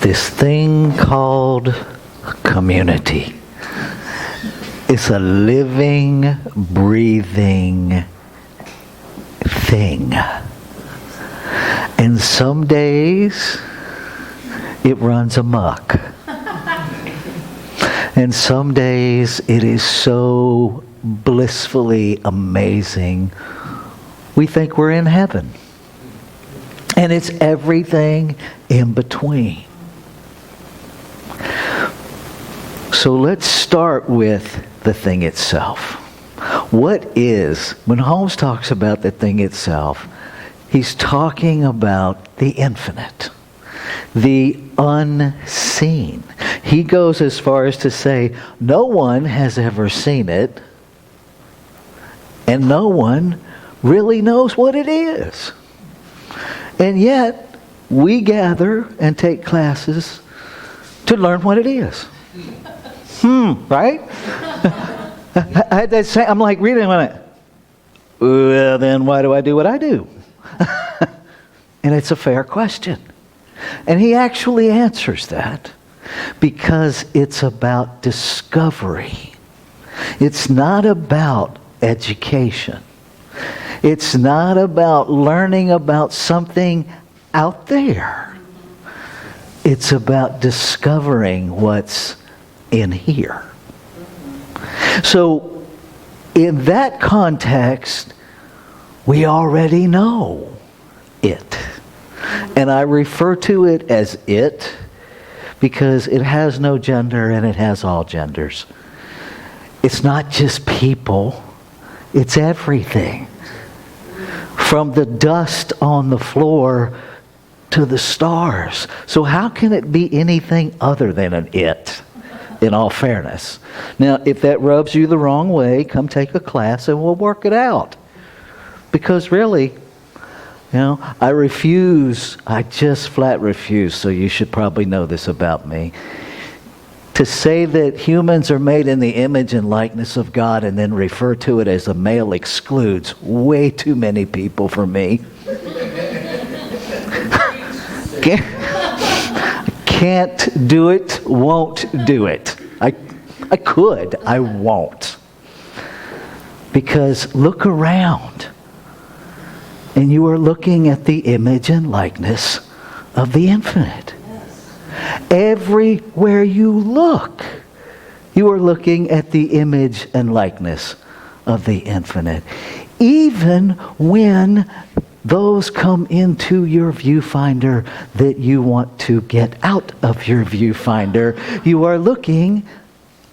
This thing called community is a living, breathing thing. And some days it runs amok. And some days it is so blissfully amazing, we think we're in heaven. And it's everything in between. So let's start with the thing itself. What is, when Holmes talks about the thing itself, he's talking about the infinite, the unseen. He goes as far as to say, no one has ever seen it, and no one really knows what it is. And yet, we gather and take classes to learn what it is. Right? I had that same, I'm like reading it. Well, then why do I do what I do? And it's a fair question. And he actually answers that because it's about discovery. It's not about education. It's not about learning about something out there. It's about discovering what's in here. So, in that context, we already know it. And I refer to it as it because it has no gender and it has all genders. It's not just people, it's everything. From the dust on the floor to the stars. So how can it be anything other than an it, in all fairness? Now, if that rubs you the wrong way, come take a class and we'll work it out. Because really, I just flat refuse, so you should probably know this about me, to say that humans are made in the image and likeness of God and then refer to it as a male excludes way too many people for me. Can't do it, won't do it. I could, I won't. Because look around, and you are looking at the image and likeness of the infinite. Everywhere you look, you are looking at the image and likeness of the infinite. Even when those come into your viewfinder that you want to get out of your viewfinder, you are looking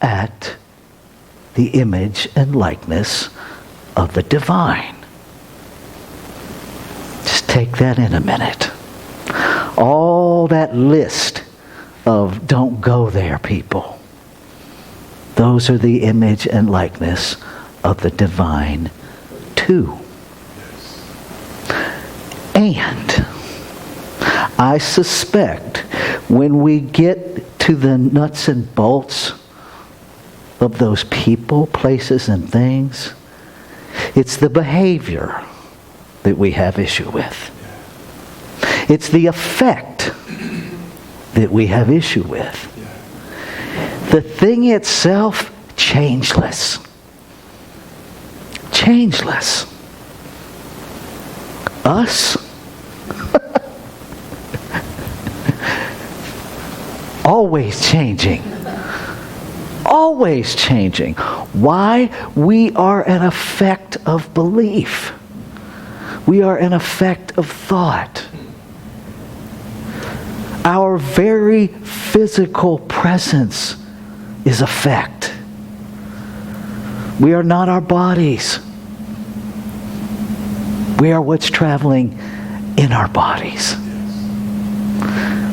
at the image and likeness of the divine. Just take that in a minute. All that list of don't go there people, those are the image and likeness of the divine too. And I suspect when we get to the nuts and bolts of those people, places, and things, it's the behavior that we have issue with. It's the effect that we have issue with. The thing itself, changeless. Changeless. Us? Always changing. Always changing. Why? We are an effect of belief. We are an effect of thought. Our very physical presence is effect. We are not our bodies. We are what's traveling in our bodies.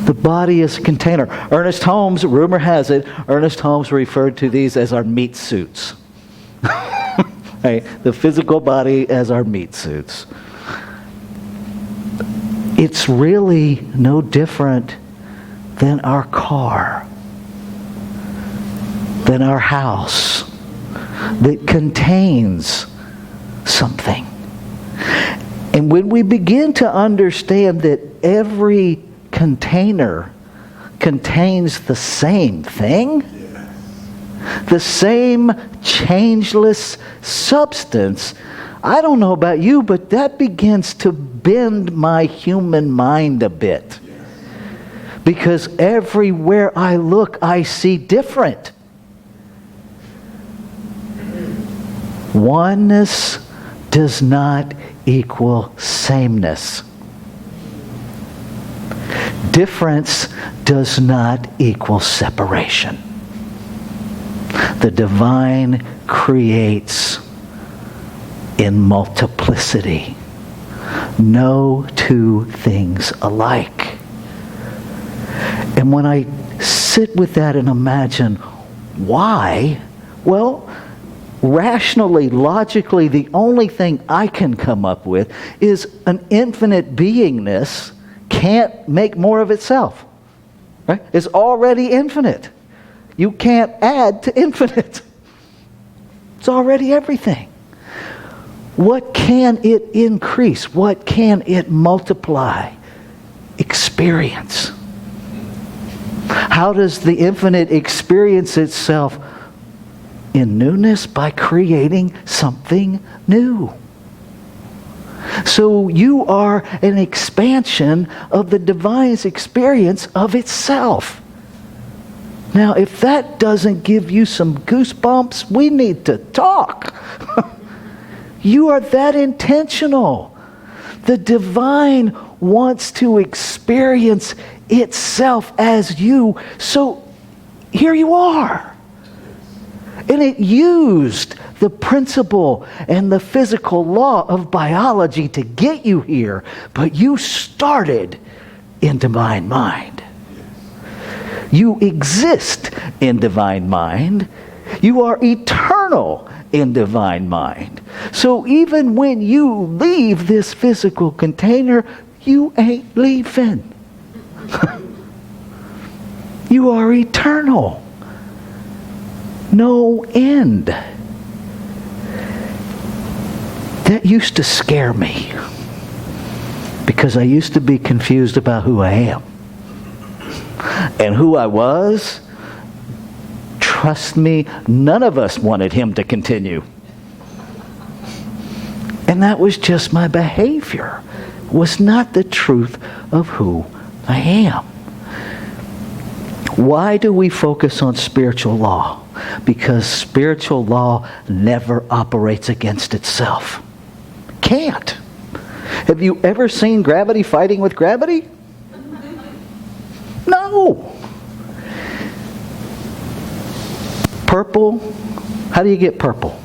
The body is a container. Ernest Holmes, rumor has it, Ernest Holmes referred to these as our meat suits. Right? The physical body as our meat suits. It's really no different than our car, than our house that contains something. And when we begin to understand that every container contains the same thing. The same changeless substance. I don't know about you, but that begins to bend my human mind a bit. Because everywhere I look, I see different. Oneness does not equal sameness. Difference does not equal separation. The divine creates in multiplicity. No two things alike. And when I sit with that and imagine why, well, rationally, logically, the only thing I can come up with is an infinite beingness can't make more of itself. Right? It's already infinite. You can't add to infinite. It's already everything. What can it increase? What can it multiply? Experience. How does the infinite experience itself in newness? By creating something new. So you are an expansion of the divine's experience of itself. Now, if that doesn't give you some goosebumps, we need to talk. You are that intentional. The divine wants to experience itself as you. So here you are. And it used the principle and the physical law of biology to get you here. But you started in divine mind. You exist in divine mind. You are eternal in divine mind. So even when you leave this physical container, you ain't leaving. You are eternal. No end. That used to scare me because I used to be confused about who I am. And who I was, trust me, none of us wanted him to continue. And that was just my behavior. It was not the truth of who I am. Why do we focus on spiritual law? Because spiritual law never operates against itself. Can't. Have you ever seen gravity fighting with gravity? No. Purple, how do you get purple?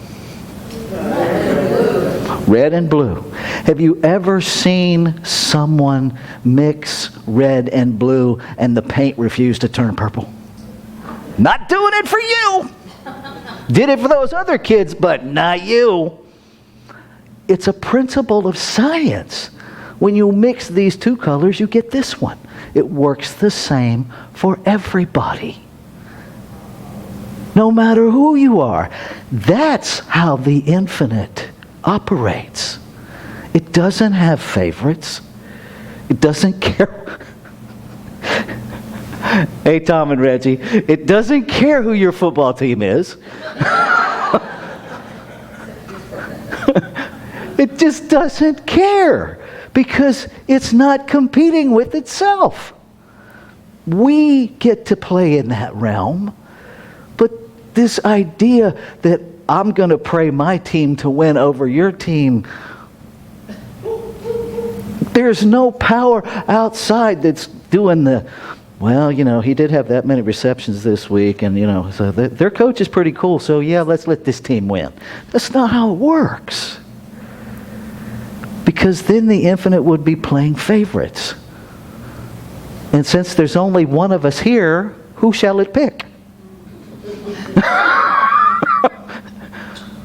Red and blue. Have you ever seen someone mix red and blue and the paint refused to turn purple? Not doing it for you. Did it for those other kids, but not you. It's a principle of science. When you mix these two colors, you get this one. It works the same for everybody. No matter who you are. That's how the infinite operates. It doesn't have favorites. It doesn't care. Hey, Tom and Reggie, it doesn't care who your football team is. It just doesn't care because it's not competing with itself. We get to play in that realm, but this idea that I'm going to pray my team to win over your team, there's no power outside that's doing the, well, you know, he did have that many receptions this week, and, you know, so their coach is pretty cool, so yeah, let's let this team win. That's not how it works. Because then the infinite would be playing favorites. And since there's only one of us here, who shall it pick?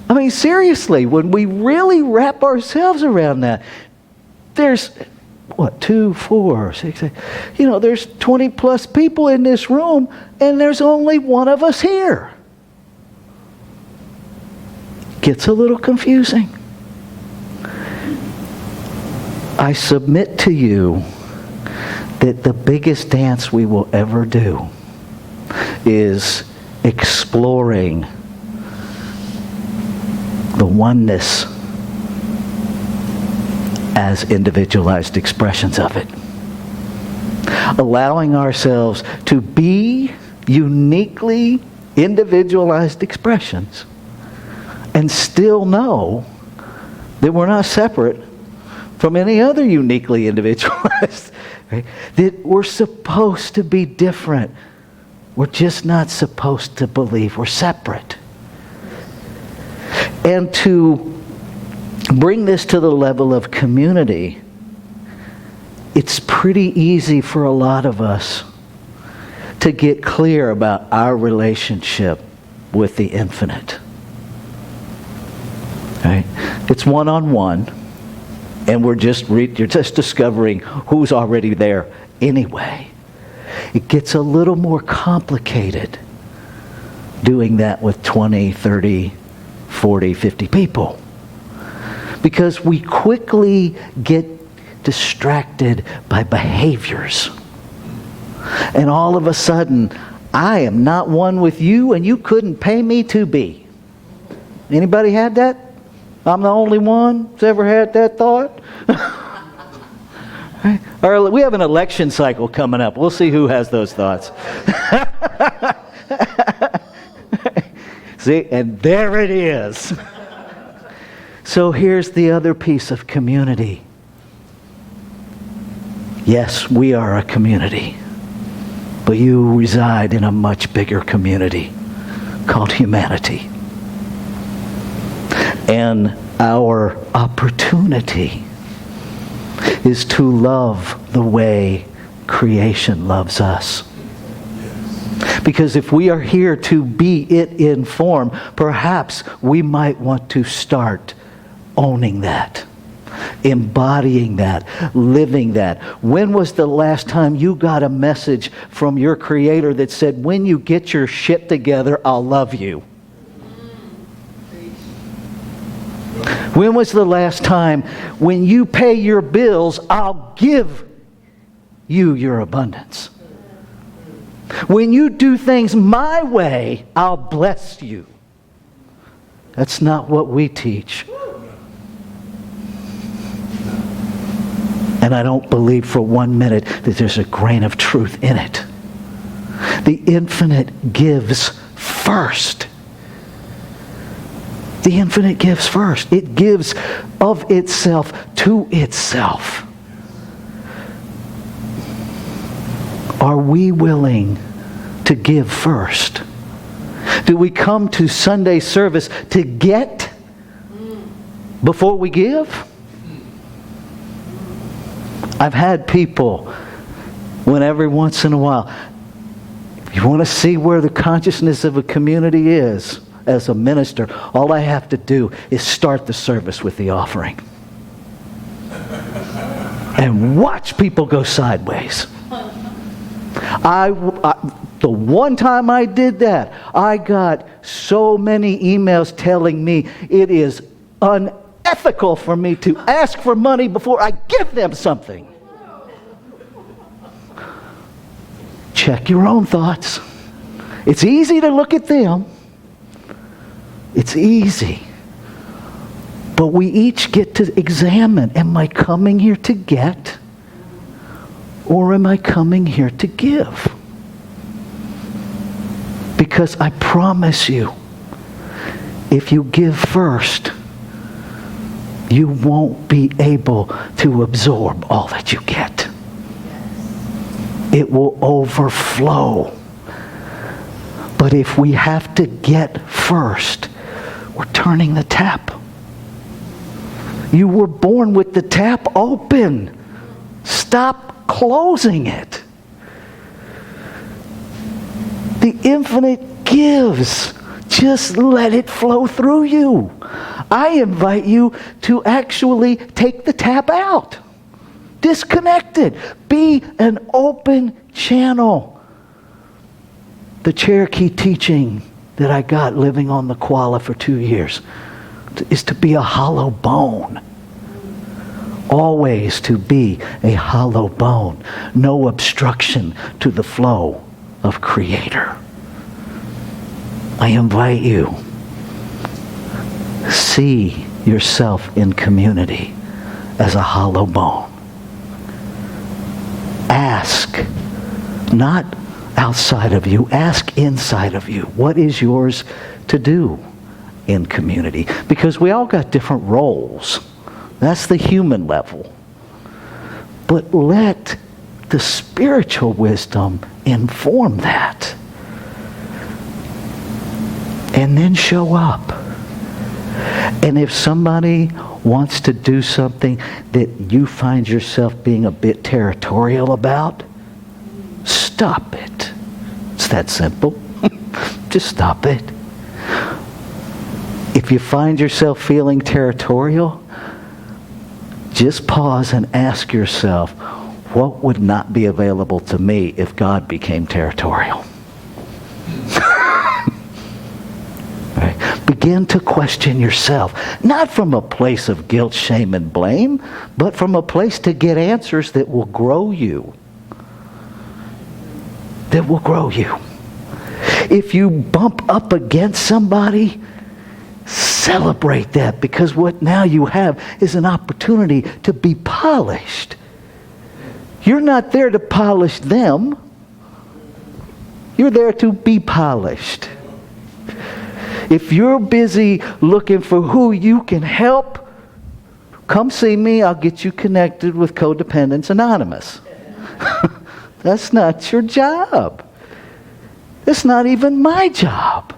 I mean, seriously, when we really wrap ourselves around that, there's, 2, 4, 6, 8, there's 20 plus people in this room, and there's only one of us here. Gets a little confusing. I submit to you that the biggest dance we will ever do is exploring the oneness as individualized expressions of it. Allowing ourselves to be uniquely individualized expressions and still know that we're not separate from any other uniquely individualized. Right? That we're supposed to be different. We're just not supposed to believe we're separate. And to bring this to the level of community, it's pretty easy for a lot of us to get clear about our relationship with the infinite. Right? It's one-on-one, and you're just discovering who's already there anyway. It gets a little more complicated doing that with 20, 30, 40, 50 people. Because we quickly get distracted by behaviors. And all of a sudden, I am not one with you, and you couldn't pay me to be. Anybody had that? I'm the only one who's ever had that thought? Right? Or we have an election cycle coming up. We'll see who has those thoughts. See, and there it is. So here's the other piece of community. Yes, we are a community, but you reside in a much bigger community called humanity. And our opportunity is to love the way creation loves us. Because if we are here to be it in form, perhaps we might want to start owning that, embodying that, living that. When was the last time you got a message from your Creator that said, when you get your shit together, I'll love you? When was the last time, when you pay your bills, I'll give you your abundance? When you do things my way, I'll bless you. That's not what we teach. And I don't believe for 1 minute that there's a grain of truth in it. The infinite gives first. The infinite gives first. It gives of itself to itself. Are we willing to give first? Do we come to Sunday service to get before we give? I've had people, when every once in a while, you want to see where the consciousness of a community is as a minister, all I have to do is start the service with the offering. And watch people go sideways. The one time I did that, I got so many emails telling me it is unethical for me to ask for money before I give them something. Check your own thoughts. It's easy to look at them. It's easy. But we each get to examine, am I coming here to get? Or am I coming here to give? Because I promise you, if you give first, you won't be able to absorb all that you get. It will overflow. But if we have to get first, we're turning the tap. You were born with the tap open. Stop closing it. The infinite gives. Just let it flow through you. I invite you to actually take the tap out. Disconnect it. Be an open channel. The Cherokee teaching that I got living on the koala for 2 years is to be a hollow bone. always to be a hollow bone, no obstruction to the flow of Creator. I invite you, see yourself in community as a hollow bone. Ask, not outside of you, ask inside of you. What is yours to do in community? Because we all got different roles. That's the human level. But let the spiritual wisdom inform that. And then show up. And if somebody wants to do something that you find yourself being a bit territorial about, stop it. It's that simple. Just stop it. If you find yourself feeling territorial, just pause and ask yourself, what would not be available to me if God became territorial? Right? Begin to question yourself, not from a place of guilt, shame, and blame, but from a place to get answers that will grow you. That will grow you. If you bump up against somebody, celebrate that, because what now you have is an opportunity to be polished. You're not there to polish them. You're there to be polished. If you're busy looking for who you can help, come see me. I'll get you connected with Codependents Anonymous. That's not your job. It's not even my job.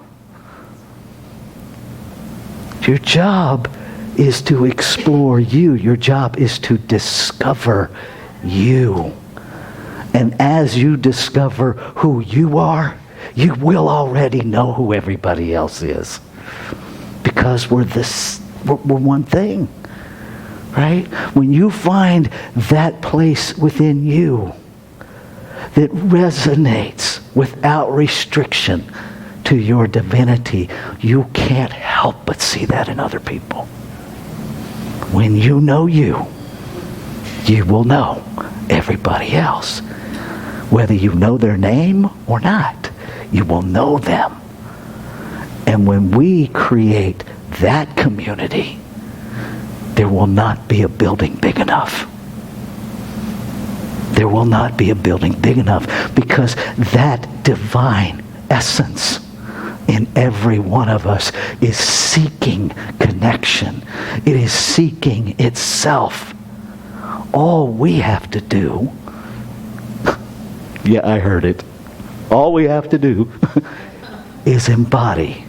Your job is to explore you. Your job is to discover you. And as you discover who you are, you will already know who everybody else is. Because we're one thing. Right? When you find that place within you that resonates without restriction to your divinity, you can't help but see that in other people. When you know you, you will know everybody else. Whether you know their name or not, you will know them. And when we create that community, there will not be a building big enough. There will not be a building big enough, because that divine essence in every one of us is seeking connection. It is seeking itself. All we have to do, yeah, I heard it. All we have to do is embody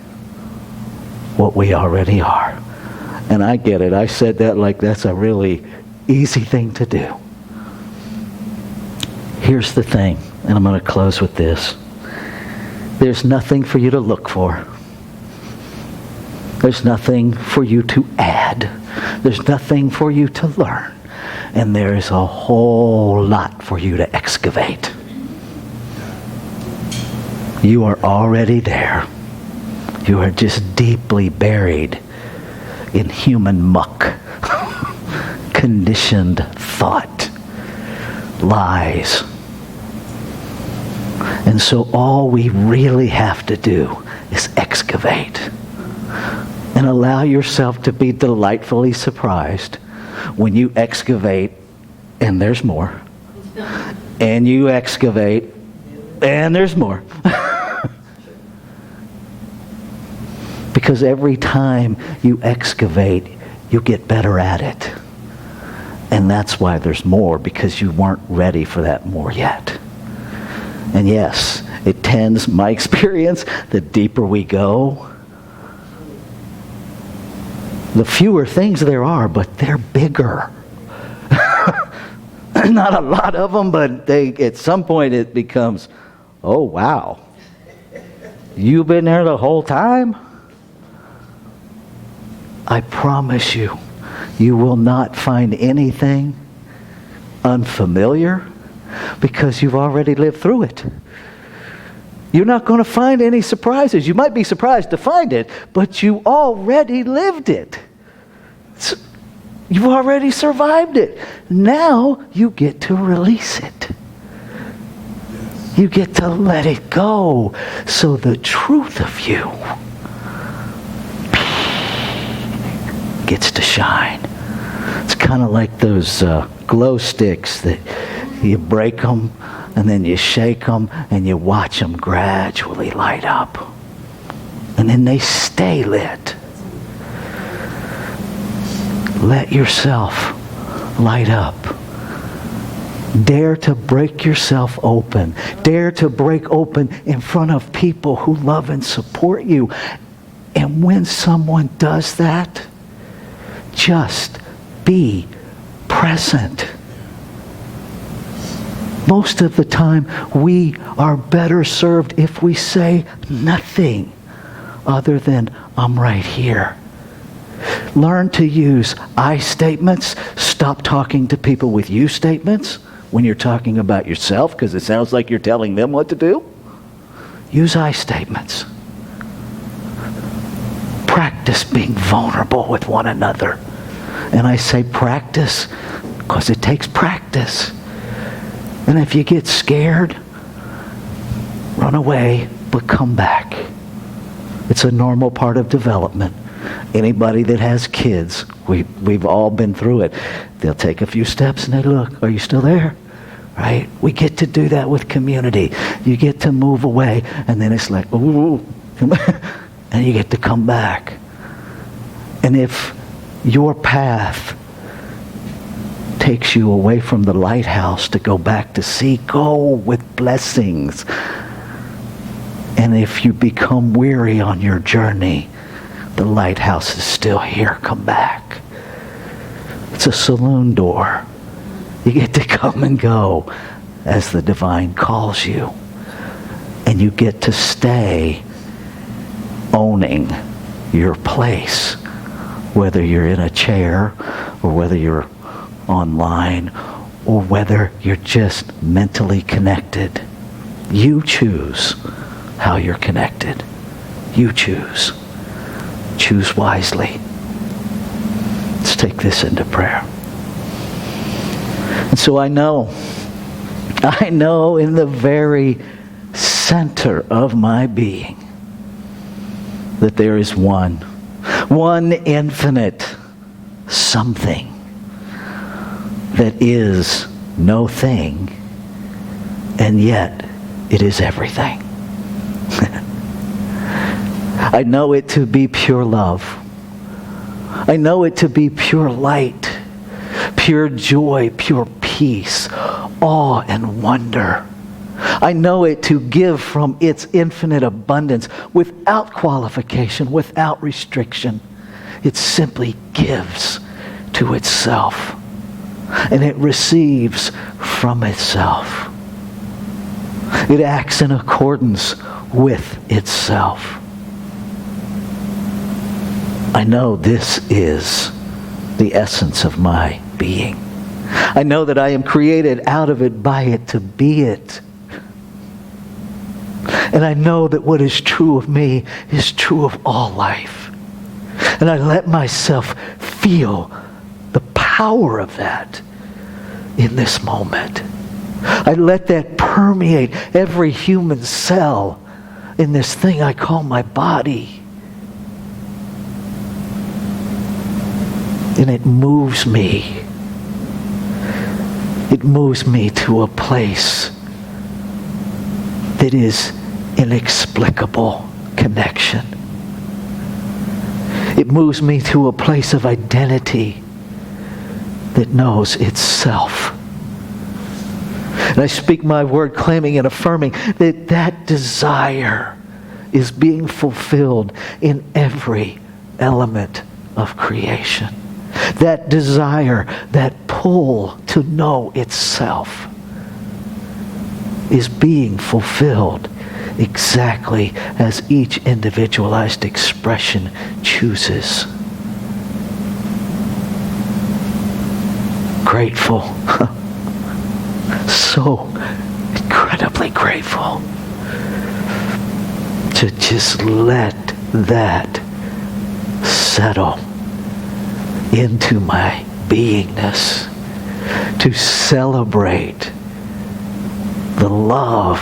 what we already are. And I get it. I said that like that's a really easy thing to do. Here's the thing, and I'm going to close with this. There's nothing for you to look for. There's nothing for you to add. There's nothing for you to learn. And there is a whole lot for you to excavate. You are already there. You are just deeply buried in human muck, conditioned thought, lies. And so all we really have to do is excavate and allow yourself to be delightfully surprised when you excavate and there's more. And you excavate and there's more. Because every time you excavate, you get better at it. And that's why there's more, because you weren't ready for that more yet. And yes, it tends, my experience, the deeper we go, the fewer things there are, but they're bigger. Not a lot of them, but at some point it becomes, oh wow, you've been there the whole time? I promise you, you will not find anything unfamiliar, because you've already lived through it. You're not going to find any surprises. You might be surprised to find it, but you already lived it. You've already survived it. Now you get to release it. You get to let it go. So the truth of you gets to shine. It's kind of like those glow sticks that you break them and then you shake them and you watch them gradually light up. And then they stay lit. Let yourself light up. Dare to break yourself open. Dare to break open in front of people who love and support you. And when someone does that, just be present. Most of the time, we are better served if we say nothing other than, I'm right here. Learn to use I statements. Stop talking to people with you statements when you're talking about yourself, because it sounds like you're telling them what to do. Use I statements. Practice being vulnerable with one another. And I say practice because it takes practice. And if you get scared, run away, but come back. It's a normal part of development. Anybody that has kids, we've all been through it. They'll take a few steps and they look, are you still there? Right? We get to do that with community. You get to move away and then it's like, ooh, and you get to come back. And if your path takes you away from the lighthouse to go back to sea, go with blessings. And if you become weary on your journey, the lighthouse is still here. Come back. It's a saloon door. You get to come and go as the divine calls you. And you get to stay owning your place, whether you're in a chair or whether you're online or whether you're just mentally connected. You choose how you're connected. You choose. Choose wisely. Let's take this into prayer. And so I know in the very center of my being that there is one infinite something that is no thing, and yet it is everything. I know it to be pure love. I know it to be pure light, pure joy, pure peace, awe and wonder. I know it to give from its infinite abundance without qualification, without restriction. It simply gives to itself, and it receives from itself. It acts in accordance with itself. I know this is the essence of my being. I know that I am created out of it, by it, to be it. And I know that what is true of me is true of all life. And I let myself feel the power of that in this moment. I let that permeate every human cell in this thing I call my body. And it moves me. It moves me to a place that is inexplicable connection. It moves me to a place of identity that knows itself. And I speak my word claiming and affirming that that desire is being fulfilled in every element of creation. That desire, that pull to know itself is being fulfilled exactly as each individualized expression chooses. Grateful. So incredibly grateful to just let that settle into my beingness, to celebrate the love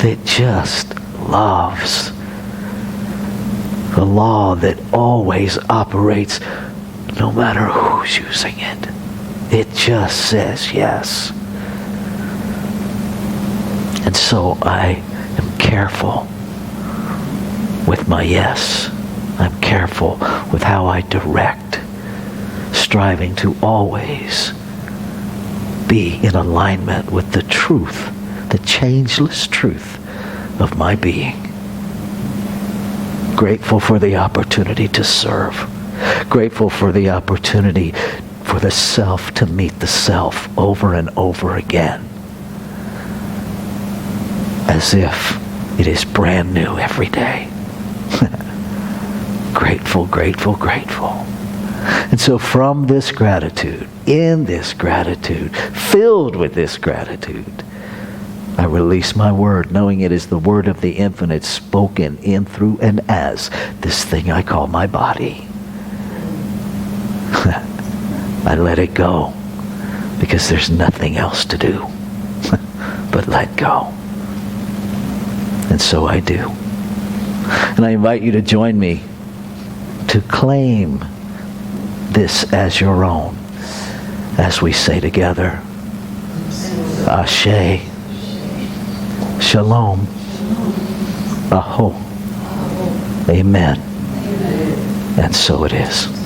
that just loves. The law that always operates no matter who's using it. It just says yes. And so I am careful with my yes. I'm careful with how I direct, striving to always be in alignment with the truth, the changeless truth of my being. Grateful for the opportunity to serve. Grateful for the opportunity for the self to meet the self over and over again. As if it is brand new every day. Grateful, grateful, grateful. And so from this gratitude, in this gratitude, filled with this gratitude, I release my word, knowing it is the word of the infinite spoken in, through, and as this thing I call my body. I let it go because there's nothing else to do but let go. And so I do. And I invite you to join me to claim this as your own as we say together, Ashe. Shalom. Aho. Amen. And so it is.